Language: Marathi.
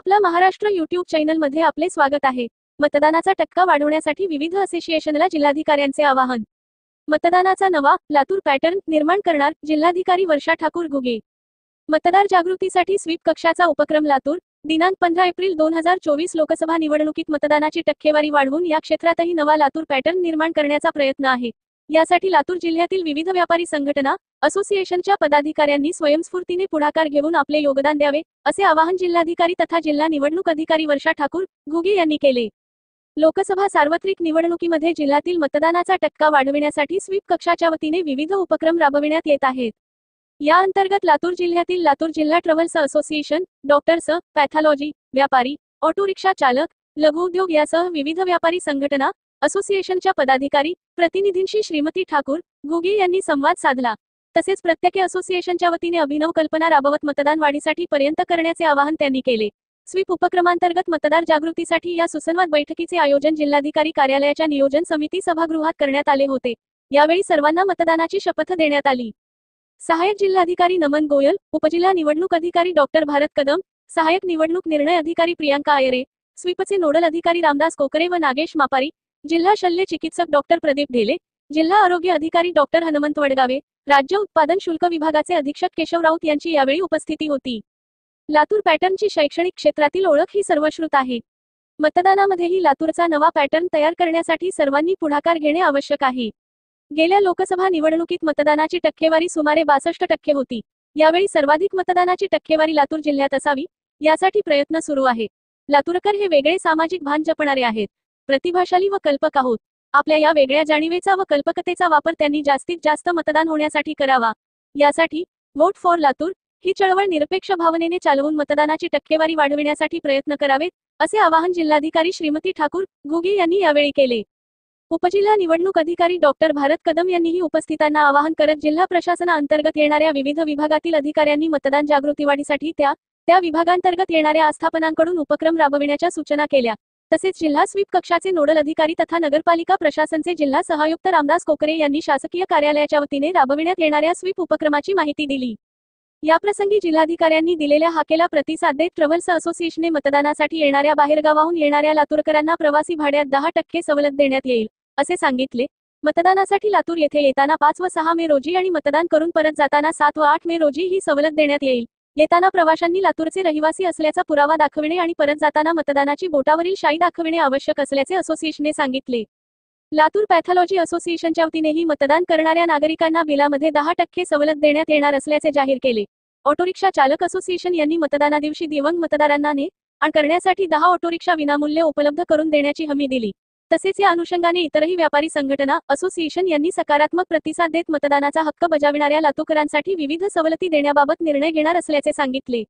आपला महाराष्ट्र यूट्यूब चॅनलमध्ये आपले स्वागत आहे। मतदानाचा टक्का वाढवण्यासाठी विविध असोसिएशनला जिल्हाधिकाऱ्यांचे आवाहन। मतदानाचा नवा लातूर पॅटर्न निर्माण करणार जिल्हाधिकारी वर्षा ठाकूर घुगे। मतदार जागृतीसाठी स्वीप कक्षाचा उपक्रम लातूर। दिनांक 15 एप्रिल 2024 लोकसभा निवडणुकीत मतदानाची टक्केवारी वाढवून या क्षेत्रातही नवा लातूर पॅटर्न निर्माण करण्याचा प्रयत्न आहे। यासाठी लातूर जिल्ह्यातील विविध व्यापारी संघटना असोसिएशनच्या पदाधिकाऱ्यांनी स्वयंस्फूर्तीने पुढाकार घेऊन आपले योगदान द्यावे, असे आवाहन जिल्हाधिकारी तथा जिल्हा निवडणूक अधिकारी वर्षा ठाकूर घुगे यांनी केले। लोकसभा सार्वत्रिक निवडणुकीमध्ये जिल्ह्यातील मतदानाचा टक्का वाढविण्यासाठी स्वीप कक्षाच्या वतीने विविध उपक्रम राबविण्यात येत आहेत। या अंतर्गत लातूर जिल्ह्यातील लातूर जिल्हा ट्रॅव्हल्स असोसिएशन, डॉक्टर्स, पॅथॉलॉजी, व्यापारी, ऑटो रिक्षा चालक, लघु उद्योग यासह विविध व्यापारी संघटना असोसिएशनच्या पदाधिकारी प्रतिनिधींशी श्रीमती ठाकूर घुगे यांनी संवाद साधला। तसेच प्रत्येक असोसिएशनच्या वतीने अभिनव कल्पना राबवत मतदान वाढीसाठी पर्यंत करण्याचे आवाहन त्यांनी केले। स्वीप उपक्रमांतर्गत मतदार जागृतीसाठी या सुसंवाद बैठकीचे आयोजन जिल्हाधिकारी कार्यालयाच्या नियोजन समिती सभागृहात करण्यात आले होते। यावेळी सर्वांना मतदानाची शपथ देण्यात आली। सहाय्यक जिल्हाधिकारी नमन गोयल, उपजिल्हा निवडणूक अधिकारी डॉक्टर भारत कदम, सहाय्यक निवडणूक निर्णय अधिकारी प्रियांका आयरे, स्वीपचे नोडल अधिकारी रामदास कोकरे व नागेश मापारी, जिल्हा शल्य चिकित्सक डॉक्टर प्रदीप ढेले, जिल्हा आरोग्य अधिकारी डॉक्टर हनुमंत वडगावे, राज्य उत्पादन शुल्क विभागाचे अधीक्षक केशव राऊत यांची यावेळी उपस्थिती होती। लातूर पॅटर्नची शैक्षणिक क्षेत्रातील ओळख ही सर्वश्रुत आहे। मतदानामध्येही लातूरचा नवा पॅटर्न तयार करण्यासाठी सर्वांनी पुढाकार घेणे आवश्यक आहे। गेल्या लोकसभा निवडणुकीत मतदानाची टक्केवारी सुमारे 62% होती। यावेळी सर्वाधिक मतदानाची टक्केवारी लातूर जिल्ह्यात असावी, यासाठी प्रयत्न सुरू आहे। लातूरकर हे वेगळे सामाजिक भान जपणारे आहेत, प्रतिभाशाली व कल्पक आहोत। आपल्या या वेगळ्या जाणीवेचा व कल्पकतेचा वापर त्यांनी जास्तीत जास्त मतदान होण्यासाठी करावा। यासाठी वोट फॉर लातूर ही चळवळ निरपेक्ष भावनेने चालवून मतदानाची टक्केवारी वाढविण्यासाठी प्रयत्न करावेत, असे आवाहन जिल्हाधिकारी श्रीमती ठाकूर घुगे यांनी यावेळी केले। उपजिल्हा निवडणूक अधिकारी डॉक्टर भारत कदम यांनीही उपस्थितांना आवाहन करत जिल्हा प्रशासनाअंतर्गत येणाऱ्या विविध विभागातील अधिकाऱ्यांनी मतदान जागृती वाढीसाठी त्या विभागांतर्गत येणाऱ्या आस्थापनांकडून उपक्रम राबविण्याच्या सूचना केल्या। तसेच जिल्हा स्वीप कक्षाचे नोडल अधिकारी तथा नगरपालिका प्रशासनचे जिल्हा सहायुक्त रामदास कोकरे यांनी शासकीय कार्यालयाच्या वतीने राबविण्यात येणाऱ्या स्वीप उपक्रमाची माहिती दिली। याप्रसंगी जिल्हाधिकाऱ्यांनी दिलेल्या हाकेला प्रतिसाद देत ट्रॅव्हल्स असोसिएशनने मतदानासाठी येणाऱ्या बाहेरगावाहून येणाऱ्या लातूरकरांना प्रवासी भाड्यात 10% सवलत देण्यात येईल, असे सांगितले। मतदानासाठी लातूर येथे येताना 5 व 6 मे रोजी आणि मतदान करून परत जाताना 7 व 8 मे रोजी ही सवलत देण्यात येईल। येताना प्रवाशांनी लातूरचे रहिवासी असल्याचा पुरावा दाखविणे आणि परत जाताना मतदानाची बोटावरील शाई दाखविणे आवश्यक असल्याचे असोसिएशनने सांगितले। लातूर पॅथॉलॉजी असोसिएशनच्या वतीनेही मतदान करणाऱ्या नागरिकांना बिलामध्ये 10% सवलत देण्यात येणार असल्याचे जाहीर केले। ऑटो रिक्षा चालक असोसिएशन यांनी मतदानादिवशी दिव्यांग मतदारांना ने-आण करण्यासाठी 10 ऑटो रिक्षा विनामूल्य उपलब्ध करून देण्याची हमी दिली। तसेच या अनुषंगाने इतरही व्यापारी संघटना असोसिएशन यांनी सकारात्मक प्रतिसाद देत मतदानाचा हक्क बजावणाऱ्या लातूरकरांसाठी विविध सवलती देण्याबाबत निर्णय घेणार असल्याचे सांगितले।